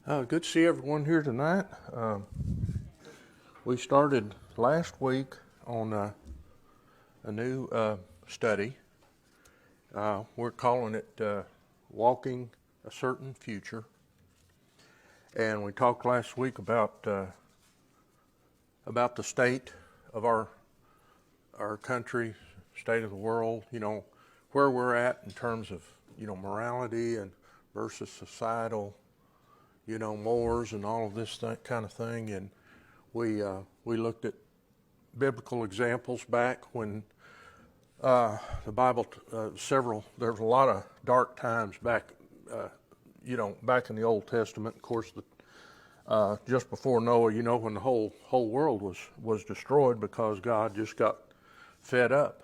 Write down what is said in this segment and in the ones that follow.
Good to see everyone here tonight. We started last week on a new study. We're calling it Walking a Certain Future. And we talked last week about the state of our country, state of the world, where we're at in terms of, morality and versus societal mores and all of this kind of thing. And we looked at biblical examples back when the Bible, there was a lot of dark times back, back in the Old Testament. Of course, just before Noah, when the whole world was destroyed because God just got fed up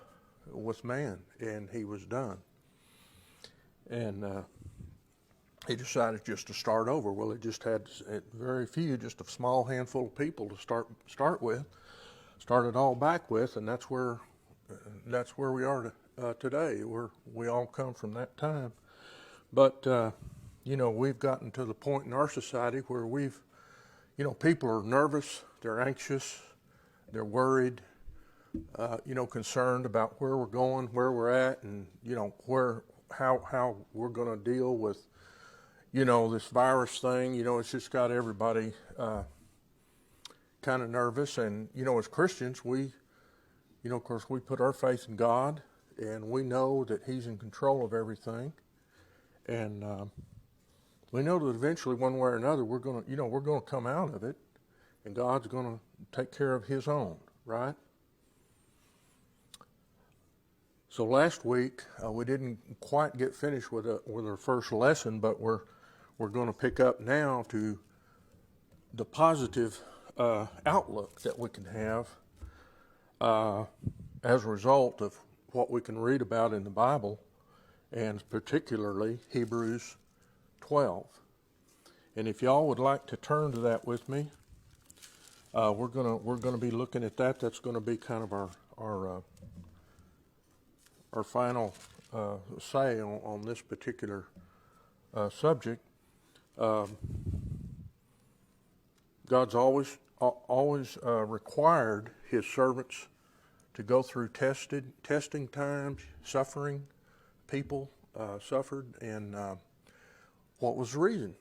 with man and he was done. And he decided just to start over. Well, he just had very few, just a small handful of people to start it all back with, and that's where we are today. We all come from that time, but we've gotten to the point in our society where people are nervous, they're anxious, they're worried, concerned about where we're going, where we're at, and how we're going to deal with this virus thing. It's just got everybody kind of nervous. And, as Christians, we put our faith in God, and we know that He's in control of everything. And we know that eventually, one way or another, we're going to come out of it, and God's going to take care of His own, right? So last week, we didn't quite get finished with our first lesson, but we're going to pick up now to the positive outlook that we can have as a result of what we can read about in the Bible, and particularly Hebrews 12. And if y'all would like to turn to that with me, we're gonna be looking at that. That's going to be kind of our final say on this particular subject. God's always required His servants to go through testing times, suffering. People suffered, and what was the reason?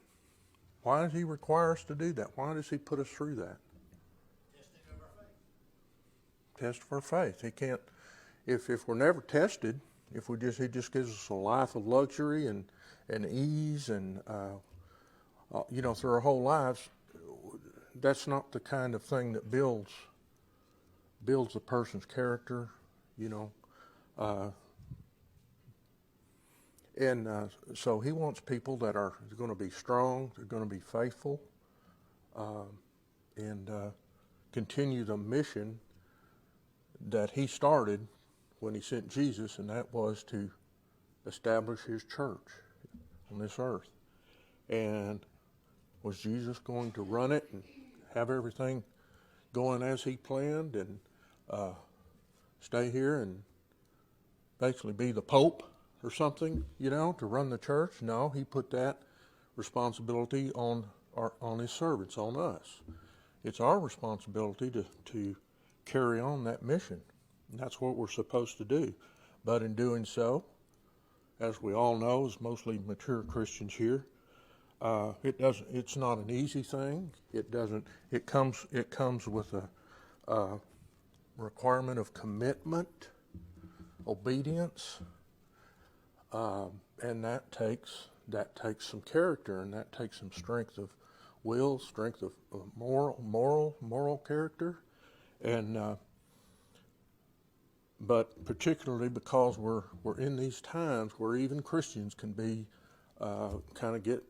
Why does He require us to do that? Why does He put us through that? Testing of our faith. Test of our faith. He can't. If we're never tested, He just gives us a life of luxury and ease and through our whole lives, that's not the kind of thing that builds a person's character, so He wants people that are going to be strong, they're going to be faithful, and continue the mission that He started when He sent Jesus, and that was to establish His church on this earth. And was Jesus going to run it and have everything going as He planned and stay here and basically be the Pope or something, to run the church? No, He put that responsibility on His servants, on us. It's our responsibility to carry on that mission. And that's what we're supposed to do. But in doing so, as we all know, as mostly mature Christians here, it's not an easy thing. It comes with a requirement of commitment, obedience, and that takes some character, and that takes some strength of will, strength of moral character, and but particularly because we're in these times where even Christians can be kind of get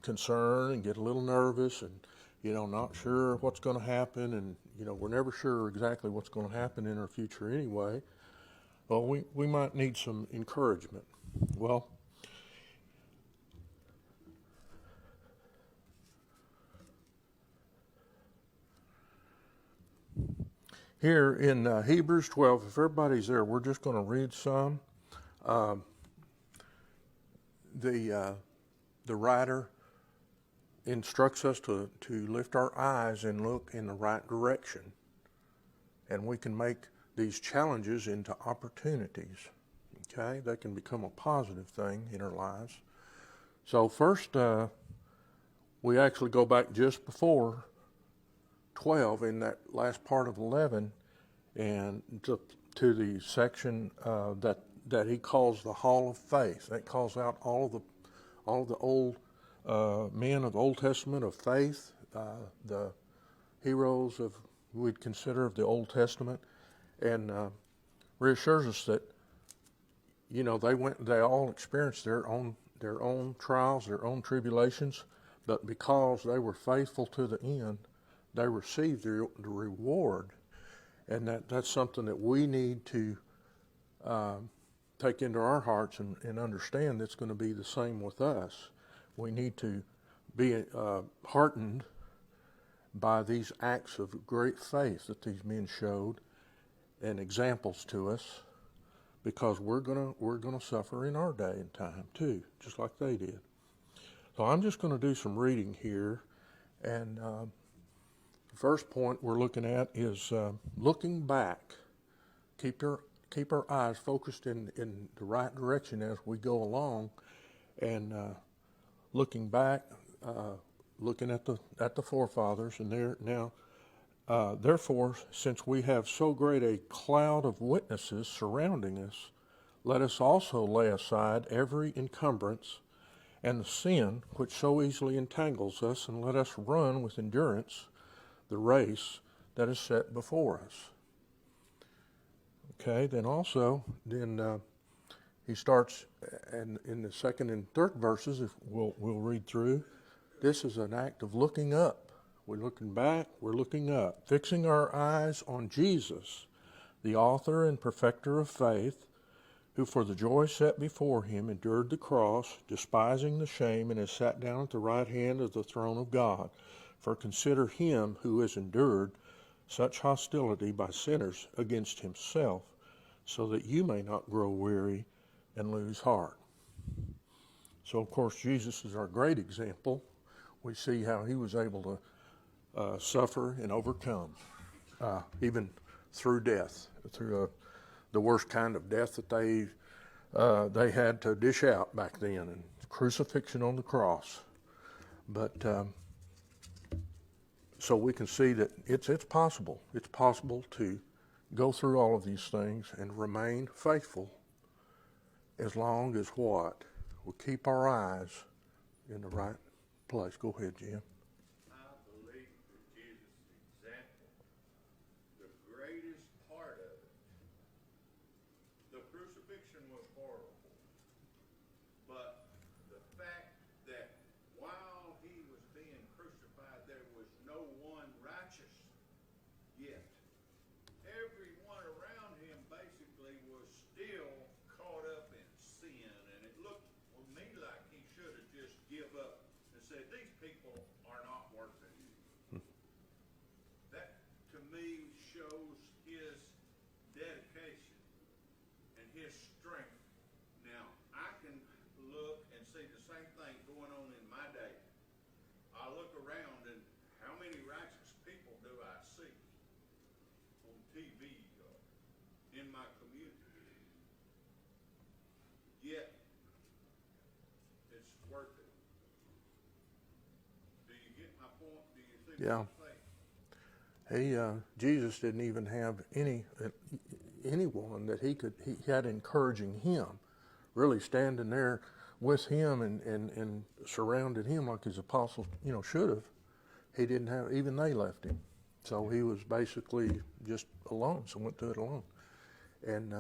concerned and get a little nervous and not sure what's going to happen, and we're never sure exactly what's going to happen in our future anyway. Well, we might need some encouragement. Well, here in Hebrews 12, if everybody's there, we're just going to read some. The writer instructs us to lift our eyes and look in the right direction. And we can make these challenges into opportunities. Okay? They can become a positive thing in our lives. So first, we actually go back just before 12 in that last part of 11 and to the section that he calls the Hall of Faith. That calls out all of the old men of the Old Testament of faith, the heroes of we'd consider of the Old Testament, and reassures us that they all experienced their own trials, their own tribulations, but because they were faithful to the end, they received the reward, and that's something that we need to take into our hearts and understand that's going to be the same with us. We need to be heartened by these acts of great faith that these men showed and examples to us, because we're gonna suffer in our day and time too, just like they did. So I'm just going to do some reading here, and the first point we're looking at is looking back. Keep our eyes focused in the right direction as we go along, and looking back, looking at the forefathers, and there now. Therefore, since we have so great a cloud of witnesses surrounding us, let us also lay aside every encumbrance and the sin which so easily entangles us, and let us run with endurance the race that is set before us. Okay, then he starts, and in the second and third verses, if we'll read through, this is an act of looking up. We're looking back, we're looking up, fixing our eyes on Jesus, the author and perfecter of faith, who for the joy set before him endured the cross, despising the shame, and has sat down at the right hand of the throne of God. For consider him who has endured such hostility by sinners against himself, so that you may not grow weary and lose heart. So, of course, Jesus is our great example. We see how he was able to suffer and overcome, even through death, through the worst kind of death that they had to dish out back then, and crucifixion on the cross. But so we can see that it's possible. It's possible to go through all of these things and remain faithful, as long as what? We keep our eyes in the right place. Go ahead, Jim. Yet, it's worth it. Do you get my point? Do you see what I'm saying? Jesus didn't even have anyone that he had encouraging him, really standing there with him and surrounded him like his apostles, should have. He didn't have, even they left him. So he was basically just alone, so went through it alone. And,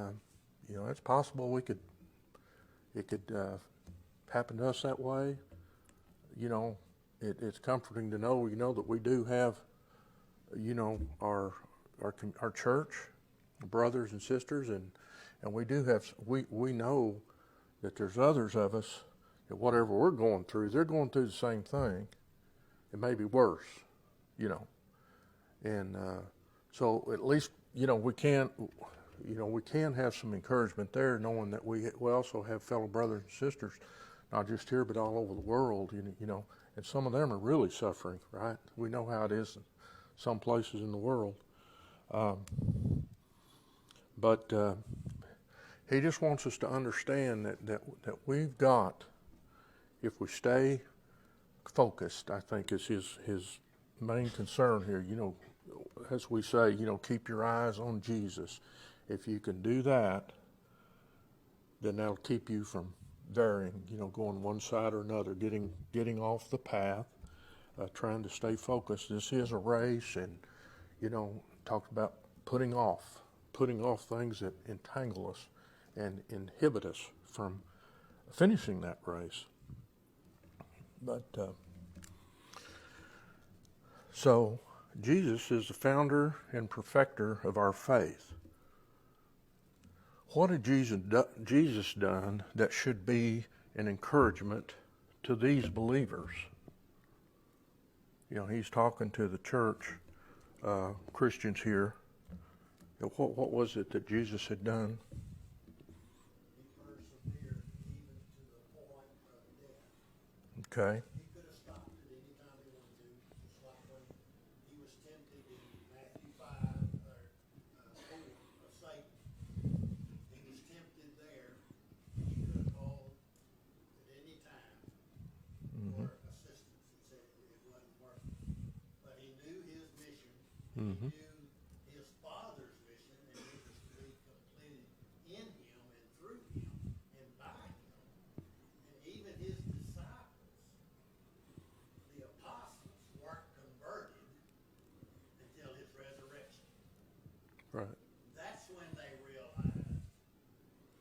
it's possible it could happen to us that way. It's comforting to know, that we do have, our church, brothers and sisters, and we do have, we know that there's others of us that whatever we're going through, they're going through the same thing. It may be worse, and so at least, we can have some encouragement there, knowing that we also have fellow brothers and sisters not just here, but all over the world, you know, and some of them are really suffering, right? We know how it is in some places in the world. But he just wants us to understand that we've got, if we stay focused, I think is his main concern here. You know, as we say, you know, keep your eyes on Jesus. If you can do that, then that'll keep you from varying, you know, going one side or another, getting off the path, trying to stay focused. This is a race, and, you know, talked about putting off things that entangle us and inhibit us from finishing that race. But so Jesus is the founder and perfecter of our faith. What had Jesus done that should be an encouragement to these believers? You know, he's talking to the church, Christians here. What was it that Jesus had done? He persevered even to the point of death. Okay. He could have stopped at any time he wanted to, just like when he was tempted in Matthew 5 or 4 of Satan. He was tempted there. He could have called at any time for assistance. He said it wasn't working. But he knew his mission. He knew his Father's mission, and it was to be completed in him and through him and by him. And even his disciples, the apostles, weren't converted until his resurrection. Right. That's when they realized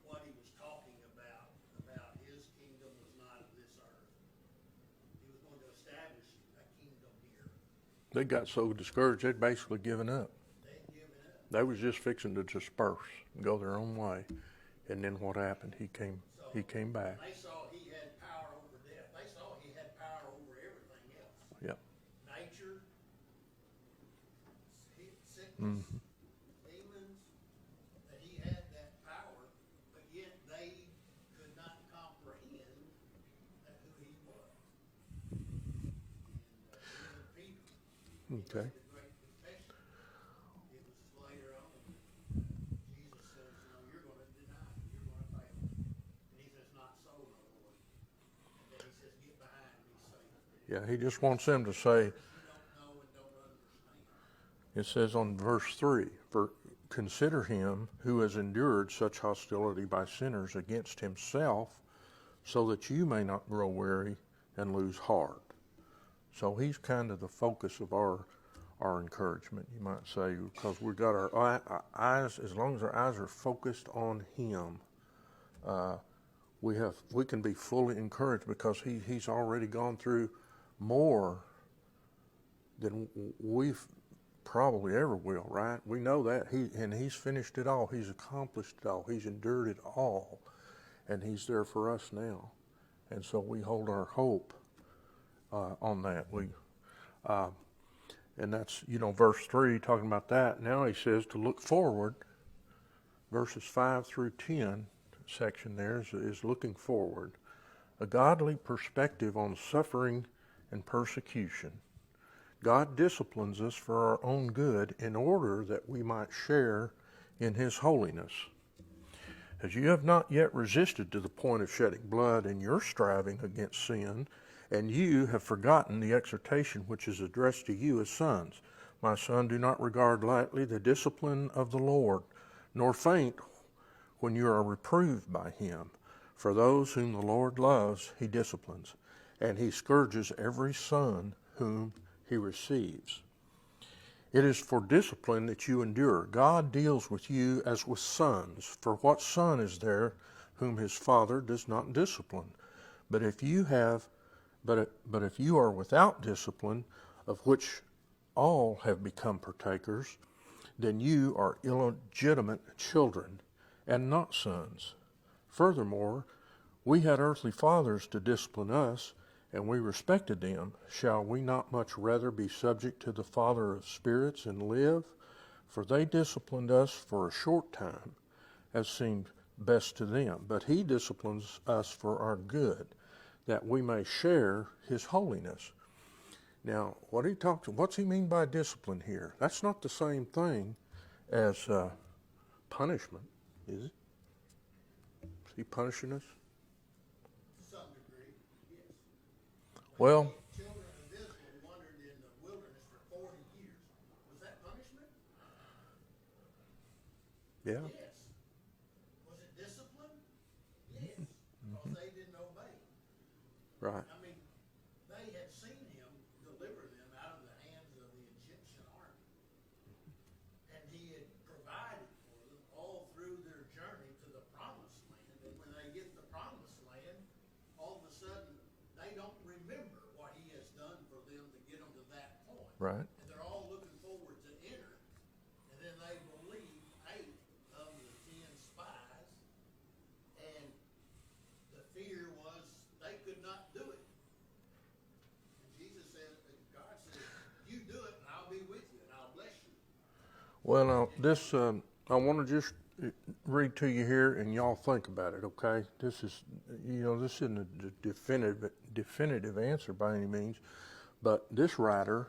what he was talking about his kingdom was not of this earth. He was going to establish a kingdom here. They got so discouraged they'd basically given up. They'd given up. They was just fixing to disperse and go their own way. And then what happened? He came back. They saw he had power over death. They saw he had power over everything else. Yep. Nature, sickness, demons, that he had that power, but yet they could not comprehend who he was. And even Peter, Okay. the great confession, it was later on, Jesus says, you're going to deny me, you're going to fail. And he says, not so, my Lord. And then he says, get behind me, Satan. Yeah, he just wants them to say, You don't know and don't understand. it says on verse 3, for consider him who has endured such hostility by sinners against himself, so that you may not grow weary and lose heart. So he's kind of the focus of our encouragement, you might say, because we've got our eyes, as long as our eyes are focused on him, we can be fully encouraged, because he's already gone through more than we've probably ever will, right? We know that. He's finished it all. He's accomplished it all. He's endured it all. And he's there for us now. And so we hold our hope on that. And that's, verse 3 talking about that. Now he says to look forward. Verses 5 through 10 section there is looking forward. A godly perspective on suffering and persecution. God disciplines us for our own good in order that we might share in his holiness. As you have not yet resisted to the point of shedding blood in your striving against sin, and you have forgotten the exhortation which is addressed to you as sons. My son, do not regard lightly the discipline of the Lord, nor faint when you are reproved by him. For those whom the Lord loves, he disciplines, and he scourges every son whom he receives. It is for discipline that you endure. God deals with you as with sons. For what son is there whom his father does not discipline? But if you are without discipline, of which all have become partakers, then you are illegitimate children and not sons. Furthermore, we had earthly fathers to discipline us, and we respected them. Shall we not much rather be subject to the Father of spirits and live? For they disciplined us for a short time, as seemed best to them. But he disciplines us for our good, that we may share his holiness. Now, what's he mean by discipline here? That's not the same thing as punishment, is it? Is he punishing us? To some degree, yes. Well, Children of Israel wandered in the wilderness for 40 years. Was that punishment? yeah, Yes. Was it discipline? Yes. Because they didn't obey. right. I mean, they had seen him deliver them out of the hands of the Egyptian army. And he had provided for them all through their journey to the promised land. And when they get to the promised land, all of a sudden, they don't remember what he has done for them to get them to that point. Right. And they're all looking forward to enter. And then they believe 8 of the 10 spies. And the fear was they could not do it. And Jesus said, God said, you do it and I'll be with you and I'll bless you. Well, now, this, I want to just read to you here and y'all think about it, okay? This is, this isn't a definitive answer by any means, but this writer,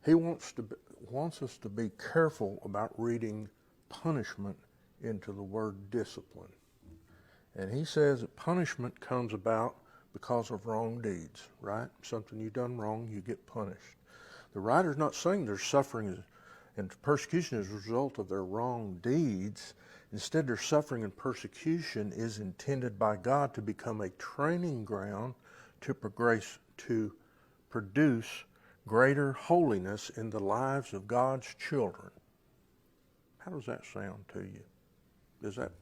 he wants us to be careful about reading punishment into the word discipline. And he says that punishment comes about because of wrong deeds, right? Something you've done wrong, you get punished. The writer's not saying there's suffering and persecution as a result of their wrong deeds. Instead, their suffering and persecution is intended by God to become a training ground to produce greater holiness in the lives of God's children. How does that sound to you? Does that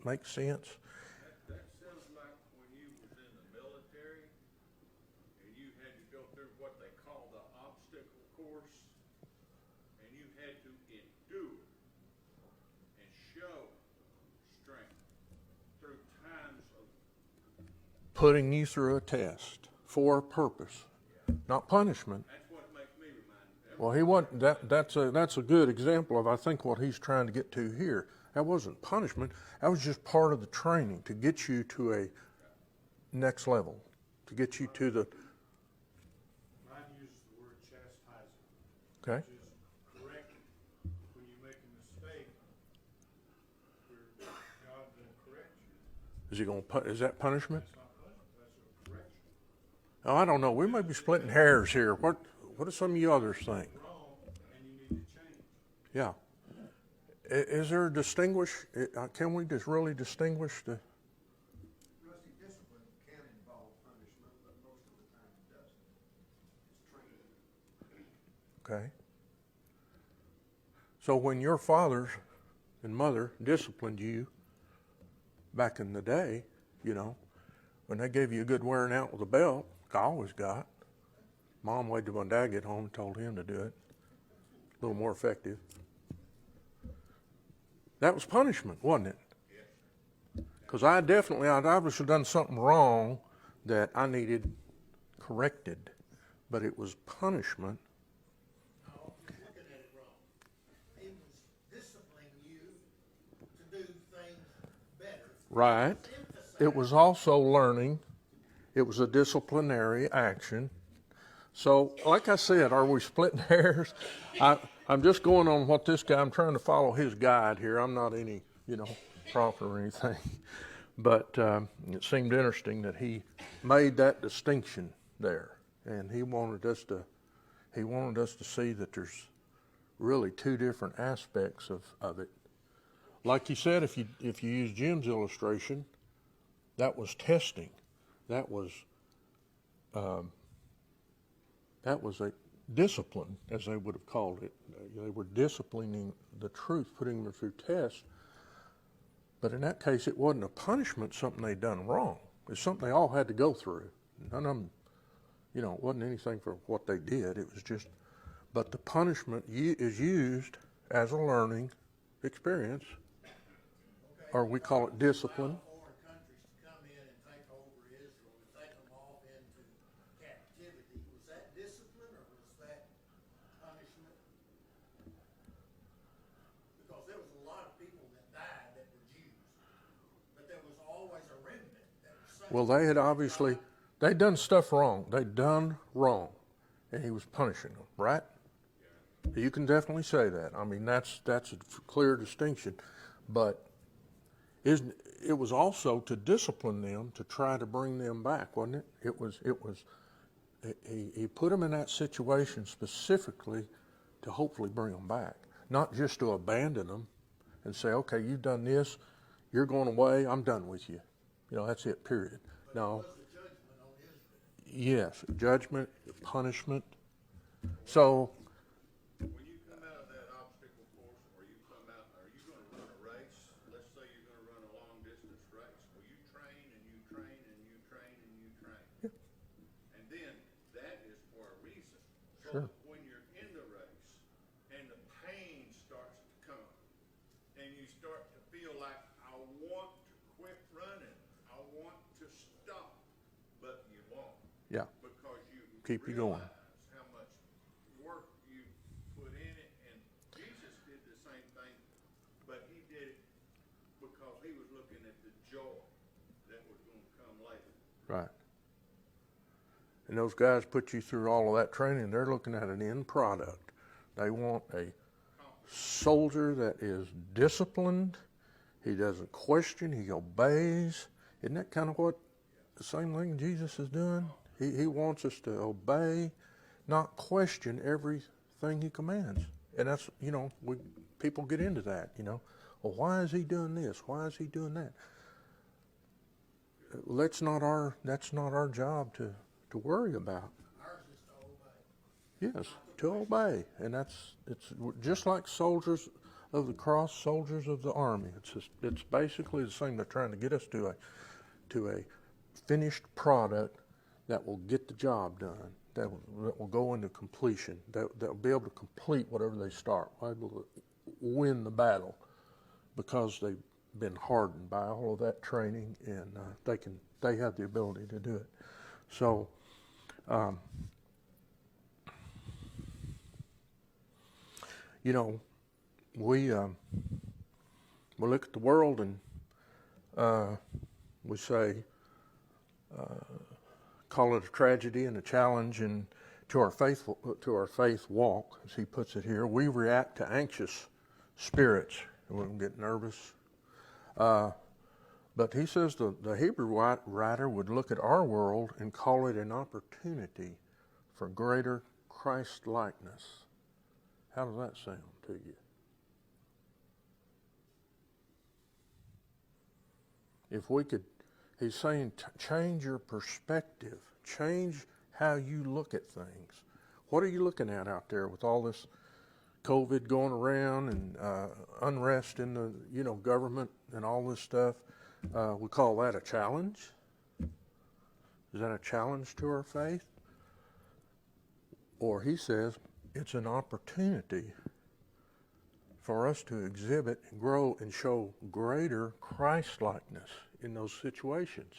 make sense? That sounds like when you was in the military and you had to go through what they call the obstacle course, and you had to endure and show strength through times of Putting you through a test for a purpose, not punishment. that's what makes me remind. Well, he wasn't. That's a good example of I think what he's trying to get to here. That wasn't punishment. That was just part of the training to get you to a next level, to get you to the. Mine uses the word chastising, Okay. which is correcting. When you make a mistake, God will correct you. Is he going to? Is that punishment? That's not punishment, that's a correction. Oh, I don't know. We may be splitting hairs here. What do some of you others think? Wrong, and you need to change. Yeah. Is there a can we just really distinguish the? Rusty, discipline can involve punishment, but most of the time it doesn't. It's training. Okay. So when your father and mother disciplined you back in the day, when they gave you a good wearing out with a belt, like I always got, Mom waited till my dad get home and told him to do it. A little more effective. That was punishment, wasn't it? Because I'd obviously done something wrong that I needed corrected, but it was punishment. No, you're looking at it wrong. He was disciplining you to do things better. Right. It was also learning. It was a disciplinary action. So, like I said, are we splitting hairs? I'm just going on what this guy, I'm trying to follow his guide here. I'm not any, prophet or anything. But it seemed interesting that he made that distinction there. And he wanted us to see that there's really two different aspects of it. Like you said, if you use Jim's illustration, that was testing. That was a discipline, as they would have called it. They were disciplining the truth, putting them through tests. But in that case, it wasn't a punishment, something they'd done wrong. It's something they all had to go through. None of them, it wasn't anything for what they did. It was just, but the punishment is used as a learning experience, or we call it discipline. Foreign countries to come in and take over Israel and take them off into captivity. Was that discipline or was that punishment? Because there was a lot of people that died that were Jews, but there was always a remnant that was saved. Well, they had obviously, they'd done stuff wrong. They'd done wrong, and he was punishing them, right? You can definitely say that. I mean, that's a clear distinction, but it was also to discipline them, to try to bring them back, wasn't it? He put them in that situation specifically to hopefully bring them back, not just to abandon them and say, okay, you've done this, you're going away, I'm done with you. You know, that's it, period. No. It was a judgment on Israel. Yes, judgment, punishment. So, When you come out of that obstacle course, or you come out, are you gonna run a race? Let's say you're gonna run a long distance race. Well, you train and you train and you train and you train. Yeah. And then that is for a reason. Sure. So that when you're in the race and the pain starts to come and you start to feel like, I want to quit running, I want to stop, but you won't. yeah, Because you Keep you going. realize how much work you put in it, and Jesus did the same thing, but he did it because he was looking at the joy that was going to come later. right. And those guys put you through all of that training, they're looking at an end product. They want a soldier that is disciplined, he doesn't question, he obeys. Isn't that kind of what the same thing Jesus is doing? He wants us to obey, not question everything he commands. And that's, you know, people get into that, you know. Well, why is he doing this? Why is he doing that? That's not our job to worry about. Ours is to obey. Yes, to obey. And it's just like soldiers of the cross, soldiers of the army. It's basically the same. They're trying to get us to a finished product that will get the job done, that will go into completion, that will be able to complete whatever they start, able to win the battle, because they've been hardened by all of that training, and they have the ability to do it. So, you know, we look at the world and we say, call it a tragedy and a challenge, and to our faith walk, as he puts it here, we react to anxious spirits. We get nervous. But he says the Hebrew writer would look at our world and call it an opportunity for greater Christ-likeness. How does that sound to you? If we could, he's saying, change your perspective. Change how you look at things. What are you looking at out there with all this COVID going around and unrest in the government and all this stuff? We call that a challenge. Is that a challenge to our faith? Or he says it's an opportunity for us to exhibit and grow and show greater Christ-likeness in those situations.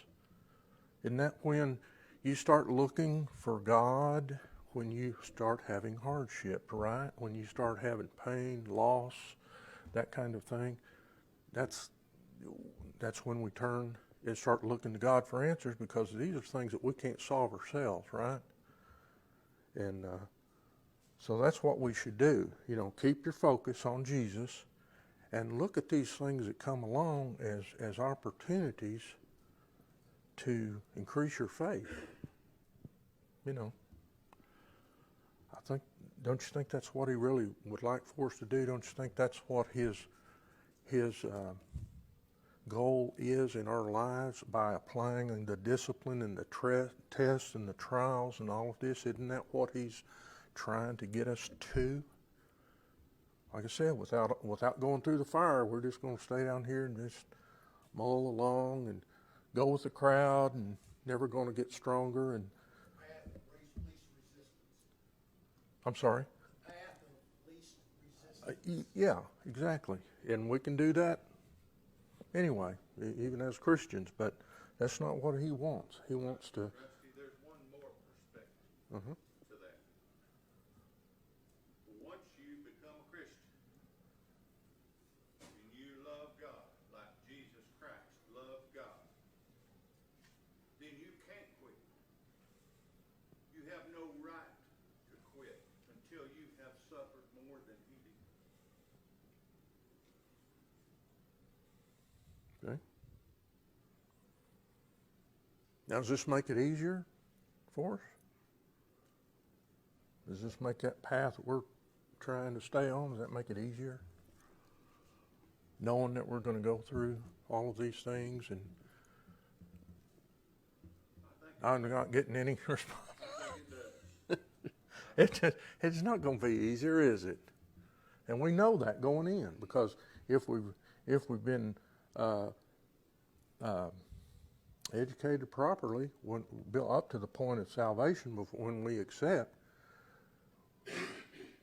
Isn't that when you start looking for God, when you start having hardship, right? When you start having pain, loss, that kind of thing, that's when we turn and start looking to God for answers, because these are things that we can't solve ourselves, right? And so that's what we should do. Keep your focus on Jesus and look at these things that come along as opportunities to increase your faith. Don't you think that's what he really would like for us to do? Don't you think that's what his goal is in our lives, by applying the discipline and the tests and the trials and all of this? Isn't that what he's trying to get us to? Like I said, without going through the fire, we're just going to stay down here and just mull along and go with the crowd and never going to get stronger. And Path of least resistance. I'm sorry? Path of least resistance. Yeah, exactly. And we can do that anyway, even as Christians, but that's not what he wants. He wants to... Rusty, there's one more perspective to that. Once you become a Christian and you love God like Jesus Christ loved God, Now, does this make it easier for us? Does this make that path that we're trying to stay on, does that make it easier? Knowing that we're going to go through all of these things and I'm not getting any response. It's not going to be easier, is it? And we know that going in, because if we've been educated properly, when built up to the point of salvation, when we accept,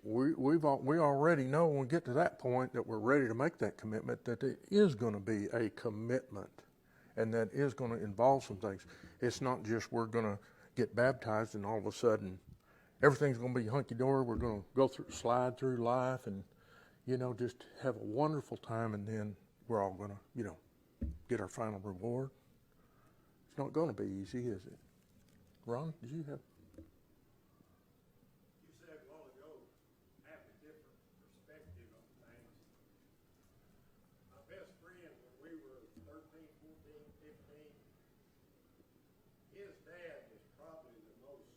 we already know when we get to that point that we're ready to make that commitment, that it is going to be a commitment, and that is going to involve some things. It's not just we're going to get baptized and all of a sudden everything's going to be hunky-dory. We're going to slide through life and, just have a wonderful time, and then we're all going to, get our final reward. It's not going to be easy, is it? Ron, did you have? You said a while ago, have a different perspective on things. My best friend, when we were 13, 14, 15, his dad was probably the most,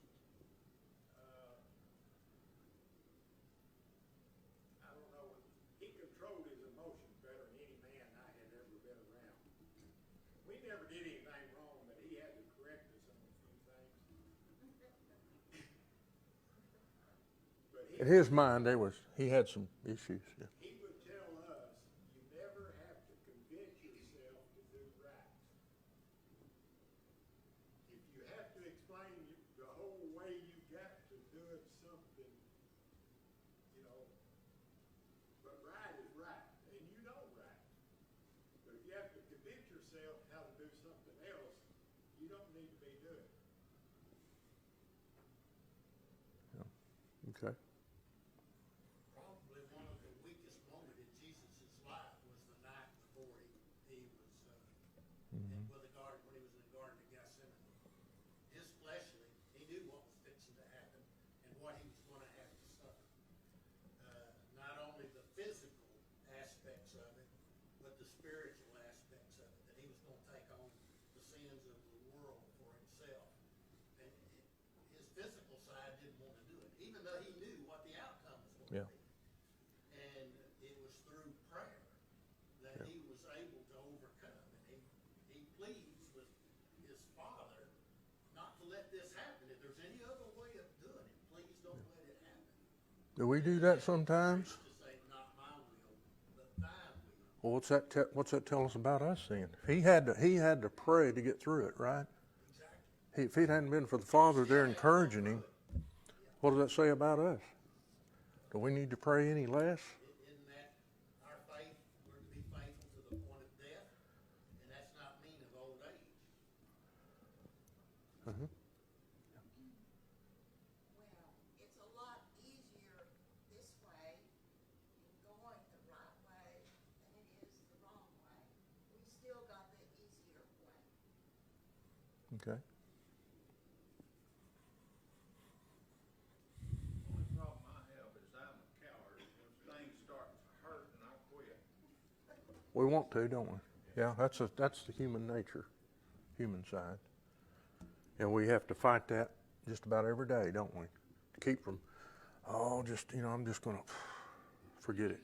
I don't know, he controlled his emotions better than any man I had ever been around. We never did anything wrong, but he had to correct us on a few things. But In his mind, he had some issues. Yeah. he would tell us, you never have to convince yourself to do right. If you have to explain the whole way you got to doing something, but right is right, and you know right. But if you have to convince yourself how to do something else, you don't need to be doing it. Okay. Probably one of the weakest moments in Jesus' life was the night before he was with the garden, when he was in the Garden of Gethsemane. His fleshly, he knew what was fixing to happen and what he was going to have to suffer. Not only the physical aspects of it, but the spiritual aspects of it, that he was going to take on the sins of the world for himself. And his physical side didn't want to do it, even though he knew what the outcome was going to Yeah. be. And it was through prayer that he was able to overcome. And he pleads with his Father not to let this happen. If there's any other way of doing it, please don't let it happen. Do we do that sometimes? To say, not my will, but thine will. Well, what's that tell us about us then? He had to pray to get through it, right? Exactly. If it hadn't been for the Father there encouraging him, what does that say about us? Do we need to pray any less? Isn't that our faith? We're to be faithful to the point of death, and that's not mean of old age. Uh-huh. Well, it's a lot easier this way, in going the right way, than it is the wrong way. We still got the easier way. Okay. Only problem I have is I'm a coward. When things start hurting, I quit. We want to, don't we? Yeah, that's the human nature, human side. And we have to fight that just about every day, don't we? To keep from, I'm just going to forget it.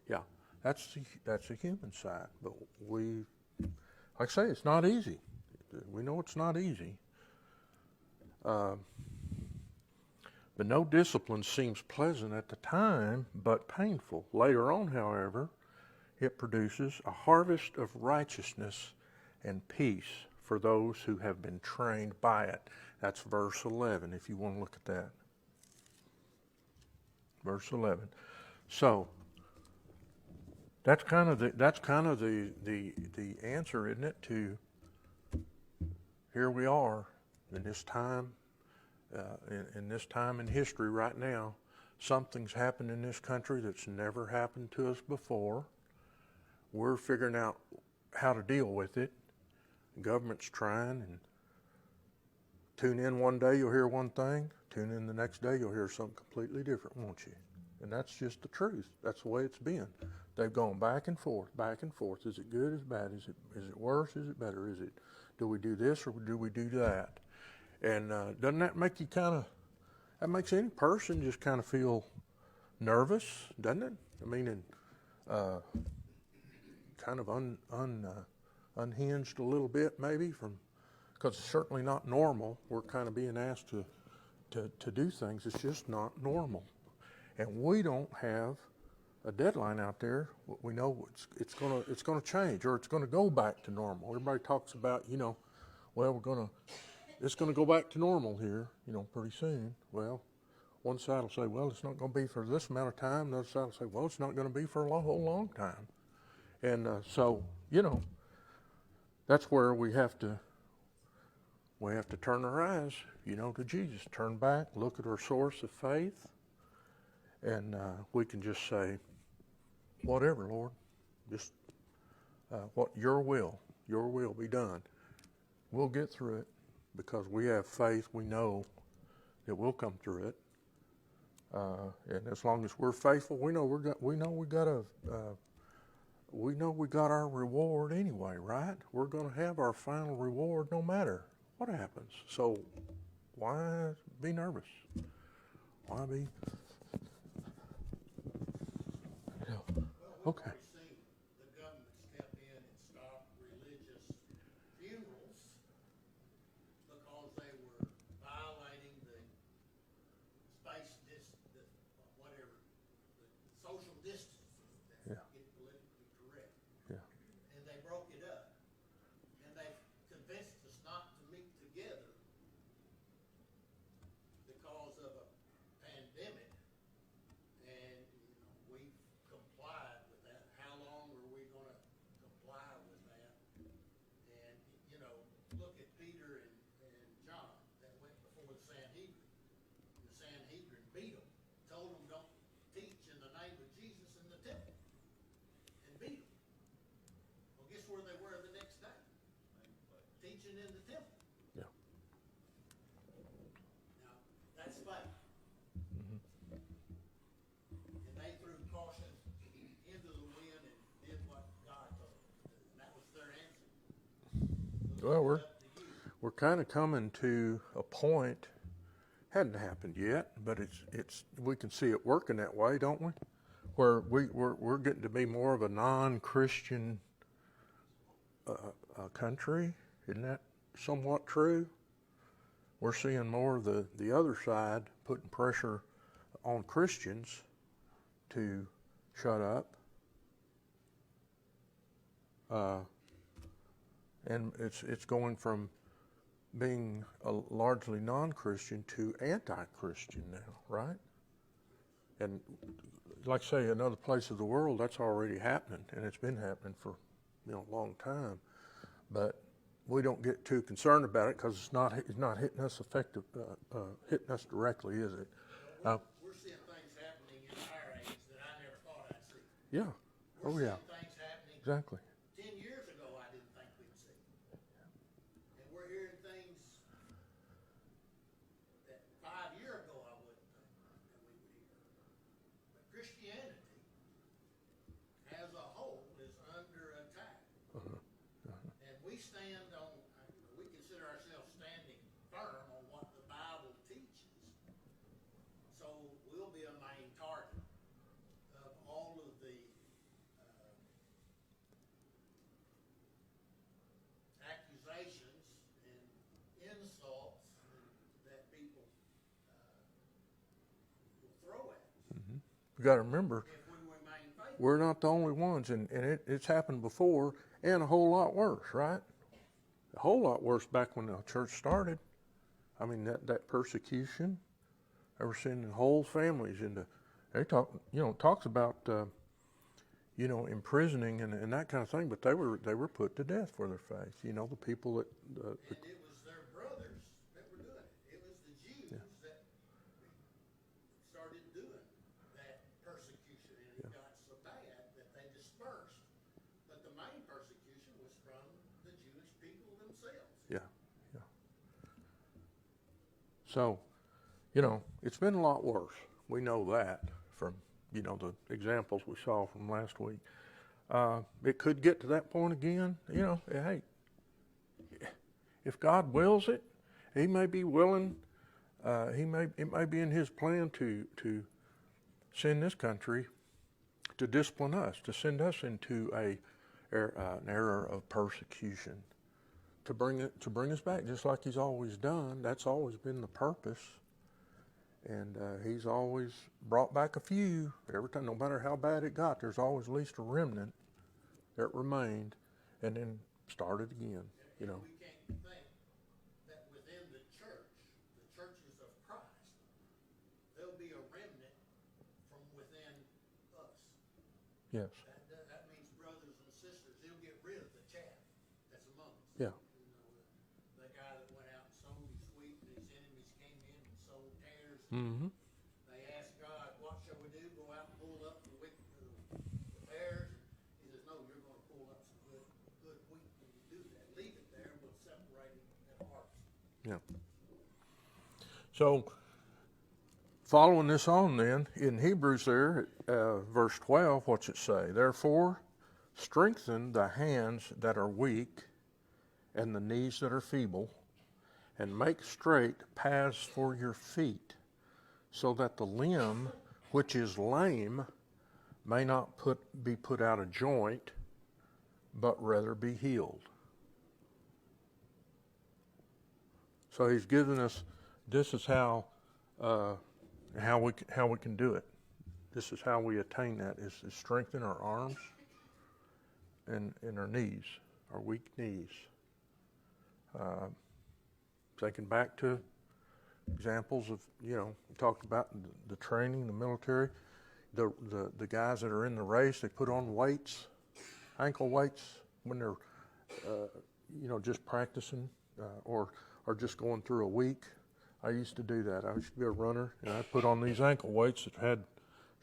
Yeah, that's the human side. But like I say, it's not easy. We know it's not easy. But no discipline seems pleasant at the time, but painful. Later on, however, it produces a harvest of righteousness and peace for those who have been trained by it. That's verse 11, if you want to look at that. Verse 11. So that's kind of the answer, isn't it? To here we are in this time. In this time in history right now, something's happened in this country that's never happened to us before. We're figuring out how to deal with it. The government's trying, and tune in one day, you'll hear one thing. Tune in the next day, you'll hear something completely different, won't you? And that's just the truth. That's the way it's been. They've gone back and forth, back and forth. Is it good? Is it bad? Is it worse? Is it better? Do we do this or do we do that? And doesn't that make you that makes any person just kind of feel nervous, doesn't it? I mean, and kind of unhinged a little bit maybe because it's certainly not normal. We're kind of being asked to do things. It's just not normal. And we don't have a deadline out there. We know it's gonna change, or it's gonna go back to normal. Everybody talks about, well, it's gonna go back to normal here, pretty soon. Well, one side will say, well, it's not gonna be for this amount of time. The other side will say, well, it's not gonna be for a whole long time. And so, that's where we have to turn our eyes, to Jesus. Turn back, look at our source of faith, and we can just say, whatever, Lord, just what your will be done. We'll get through it because we have faith. We know that we'll come through it, and as long as we're faithful, we know we got our reward anyway, right? We're going to have our final reward no matter what happens. So why be nervous? Why be? Okay. We've seen the government step in and stop religious funerals because they were violating the social distancing that Yeah. get politically correct. Yeah. And they broke it up. And they convinced us not to meet together because of a pandemic. And, we've complied with that. How long are we gonna comply with that? And, look at Peter and John that went before the Sanhedrin. The Sanhedrin beat them, told them don't teach in the name of Jesus in the temple, and beat them. Well, guess where they were the next day? Teaching in the temple. Yeah. Now, that's faith. And they threw caution into the wind and did what God told them to do. And that was their answer. Well, It's up to you. we're kind of coming to a point. Hadn't happened yet, but it's we can see it working that way, don't we? Where we're getting to be more of a non-Christian country. Isn't that somewhat true? We're seeing more of the other side putting pressure on Christians to shut up. And it's going from being a largely non-Christian to anti-Christian now, right? And like I say, in other places of the world, that's already happening, and it's been happening for a long time. But we don't get too concerned about it because it's not hitting us hitting us directly, is it? We're seeing things happening in our age that I never thought I'd see. Yeah. We're Oh yeah. seeing things happening Exactly. 10 years ago I didn't think we'd see. And we're hearing things that 5 years ago I wouldn't think that we would hear. But Christianity as a whole is under attack. And we stand on, we consider ourselves standing firm on what the Bible teaches. So we'll be a main target of all of the accusations and insults that people will throw at us You got to remember, if we remain faithful. we're not the only ones, and it's happened before, and a whole lot worse, right? A whole lot worse back when the church started. I mean, that persecution, they were sending whole families into. They talks about imprisoning and that kind of thing, but they were put to death for their faith. The people that. And it was their brothers that were doing it. It was the Jews that started doing that persecution, and it got so bad that they dispersed. But the main persecution was from the Jewish people themselves. Yeah. So, it's been a lot worse. We know that from you know, the examples we saw from last week. It could get to that point again. You know, hey, if God wills it, He may be willing. It may be in His plan to send this country to discipline us, to send us into an era of persecution, to bring us back, just like He's always done. That's always been the purpose, and He's always brought back a few every time. No matter how bad it got, there's always at least a remnant that remained, and then started again. You know. We can't think that within the churches of Christ, there'll be a remnant from within us. Yes. That means brothers and sisters, He'll get rid of the chaff that's among us. Yeah. You know, the guy that went out and sowed his wheat, and his enemies came in and sowed tares. Mm-hmm. They asked God, "What shall we do? Go out and pull up the tares?" He says, "No, you're going to pull up some good wheat when you do that. Leave it there, and we'll separate it at harvest." Yeah. So, following this on then, in Hebrews there, verse 12, what's it say? Therefore, strengthen the hands that are weak and the knees that are feeble, and make straight paths for your feet, so that the limb which is lame may not be put out of joint, but rather be healed. So He's given us, this is how we can do it. This is how we attain that, is to strengthen our arms and our knees, our weak knees. Thinking back to examples of, you know, we talked about the training, the military, the guys that are in the race, they put on weights, ankle weights when they're, you know, just practicing or just going through a week. I used to do that. I used to be a runner, and I put on these ankle weights that had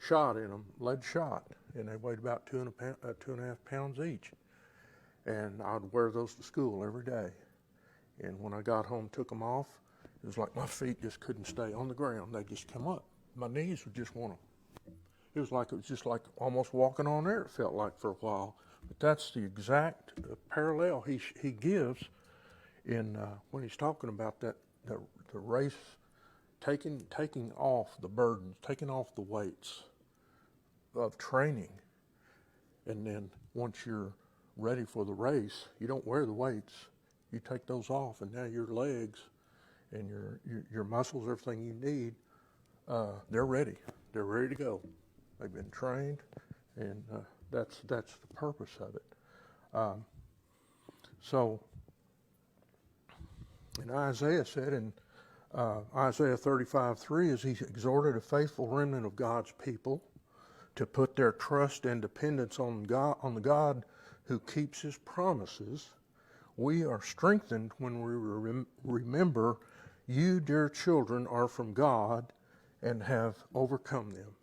shot in them, lead shot, and they weighed about 2.5 pounds each. And I'd wear those to school every day. And when I got home, took them off, it was like my feet just couldn't stay on the ground. They'd just come up. My knees would just want to. It was just like almost walking on air, it felt like for a while. But that's the exact parallel he gives in when he's talking about that the race, taking off the burdens, taking off the weights of training. And then once you're ready for the race, you don't wear the weights. You take those off, and now your legs and your muscles, everything you need, they're ready. They're ready to go. They've been trained, and that's the purpose of it. So, and Isaiah said in Isaiah 35:3, as he exhorted a faithful remnant of God's people to put their trust and dependence on the God who keeps His promises. We are strengthened when we remember you, dear children, are from God and have overcome them,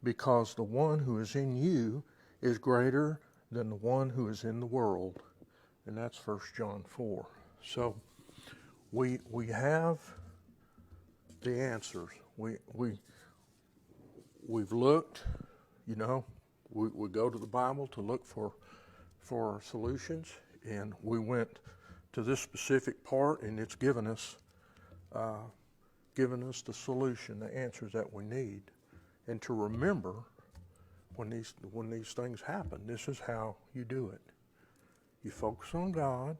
because the one who is in you is greater than the one who is in the world. And that's 1 John 4. So we have the answers. We've looked, you know, we go to the Bible to look for solutions, and we went to this specific part, and it's given us the solution, the answers that we need, and to remember when these things happen, this is how you do it. You focus on God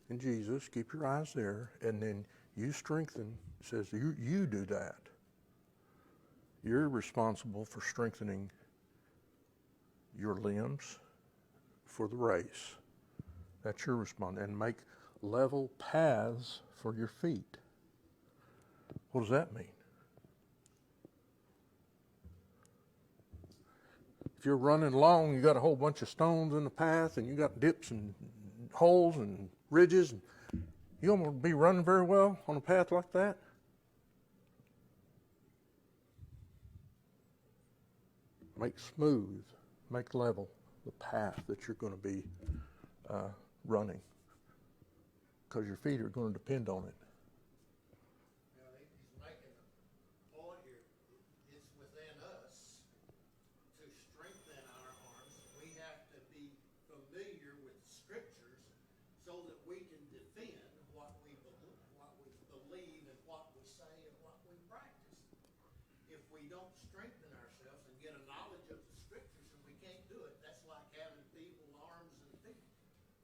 and Jesus, keep your eyes there, and then you strengthen. It says you do that. You're responsible for strengthening your limbs for the race. That's your response. And make level paths for your feet. What does that mean? If you're running along, you got a whole bunch of stones in the path, and you got dips and holes and ridges, and you don't want to be running very well on a path like that. Make smooth, make level the path that you're going to be running, because your feet are going to depend on it. He's making a point here. It's within us. we don't strengthen ourselves and get a knowledge of the scriptures, and we can't do it. That's like having feeble arms and feet,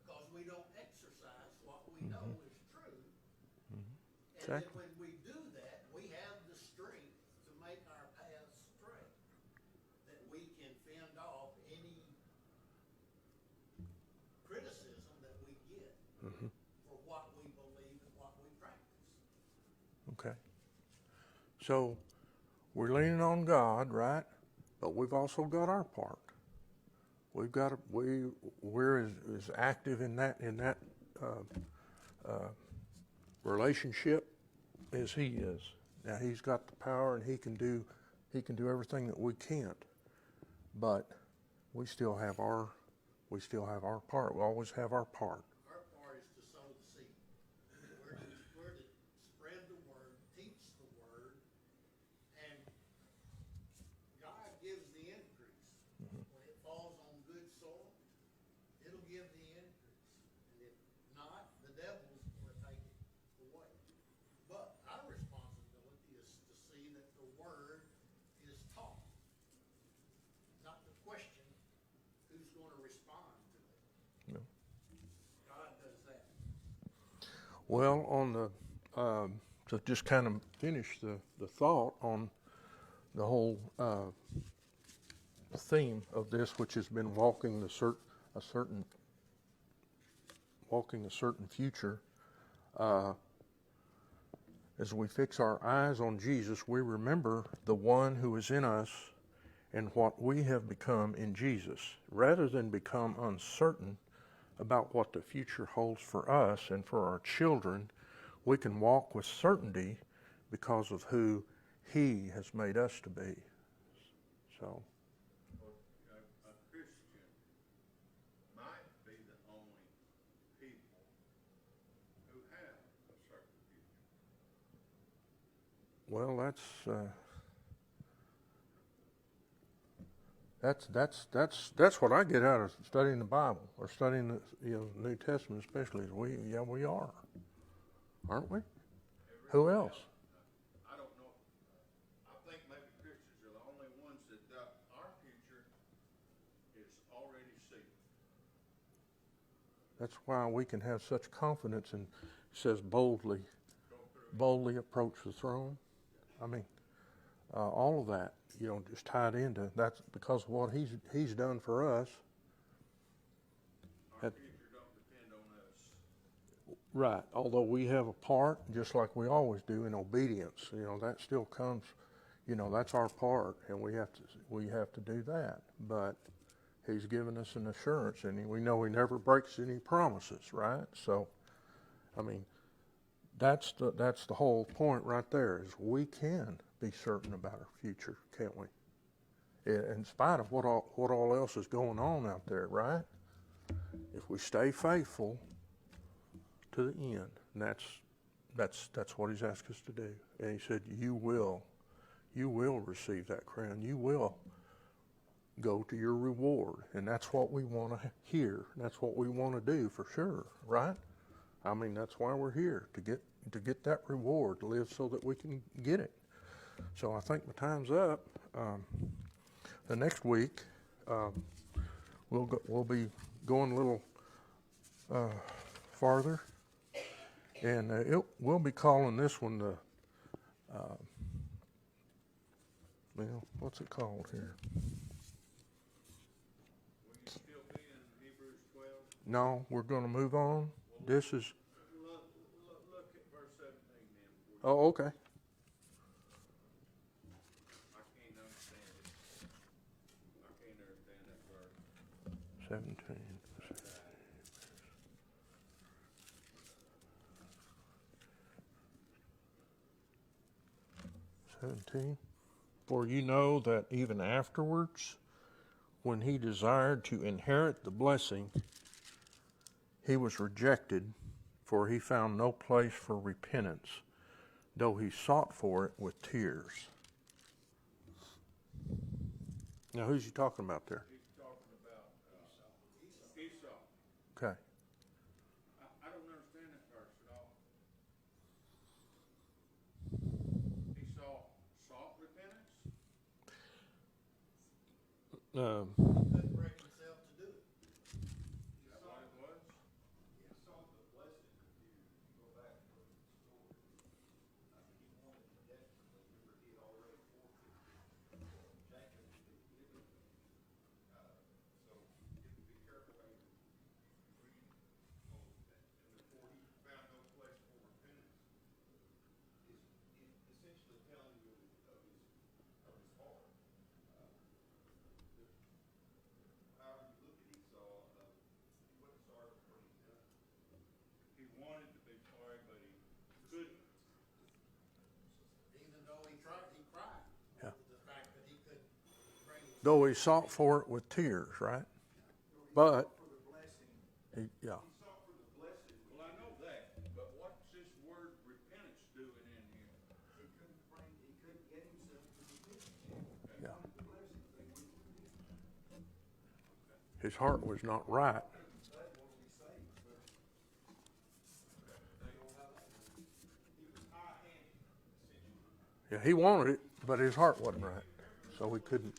because we don't exercise what we know is true. And then Exactly. when we do that, we have the strength to make our paths straight, that we can fend off any criticism that we get for what we believe and what we practice. Okay. So we're leaning on God, right? But we've also got our part. We've got we're as active in that relationship as He is. Now He's got the power, and He can do everything that we can't. But we still have our part. We always have our part. Our part is to sow the seed. We're to spread the word, teach the word, and God gives the increase. When it falls on good soil, it'll give the increase. And if not, the devil's going to take it away. But our responsibility is to see that the word is taught, not to question who's going to respond to it. No. God does that. Well, on the to just kind of finish the thought on the whole theme of this, which has been walking a certain future. As we fix our eyes on Jesus, we remember the one who is in us and what we have become in Jesus, rather than become uncertain about what the future holds for us and for our children. We can walk with certainty because of who He has made us to be. So, Well, a Christian might be the only people who have a certain future. well, that's what I get out of studying the Bible, or studying the New Testament, especially. Is we are, aren't we? Who else? I don't know. I think maybe Christians are the only ones that our future is already sealed. That's why we can have such confidence, and it says boldly approach the throne. I mean, all of that, just tied into that's because of what he's done for us. Our future don't depend on us. Right. Although we have a part, just like we always do, in obedience. That still comes. That's our part, and we have to do that. But He's given us an assurance, and we know He never breaks any promises. Right. So, I mean, that's the whole point right there. Is we can be certain about our future, can't we? In spite of what all else is going on out there, right? If we stay faithful to the end, and that's what He's asked us to do. And He said, you will receive that crown. You will go to your reward, and that's what we want to hear. That's what we want to do for sure, right? I mean, that's why we're here, to get that reward, to live so that we can get it. So I think my time's up. The next week, we'll be going a little farther, and we'll be calling this one the what's it called here? Will you still be in Hebrews 12? No, we're going to move on. This is Look at verse 17 then. oh, okay. I can't understand it. I can't understand that verse. 17. 17. For you know that even afterwards, when he desired to inherit the blessing, he was rejected, for he found no place for repentance, though he sought for it with tears. Now, who's he talking about there? He's talking about Esau. Okay. I don't understand that verse at all. Esau sought repentance? Couldn't break himself to do it. Is that what it was? He sought the blessing, if you go back and look at the story. He wanted it desperately, remember he had already forfeited. Jacob had been given. So you have to be careful how you read on that. And before he found no place for repentance, is essentially telling you of his heart. However you look at Esau, he wasn't sorry for what he'd done. He wanted to be sorry, but he couldn't. Even though he cried Yeah. over the fact that he couldn't bring himself. Though he sought for it with tears, right? But, For the blessing, yeah. he sought for the blessing. Well, I know that, but what's this word repentance doing in here? He couldn't get himself to repent. He Yeah. wanted the blessing, but he wouldn't repent. His heart was not right. They want to be saved, but they don't have that. He was high-handed, essentially. Yeah, he wanted it, but his heart wasn't right. So he couldn't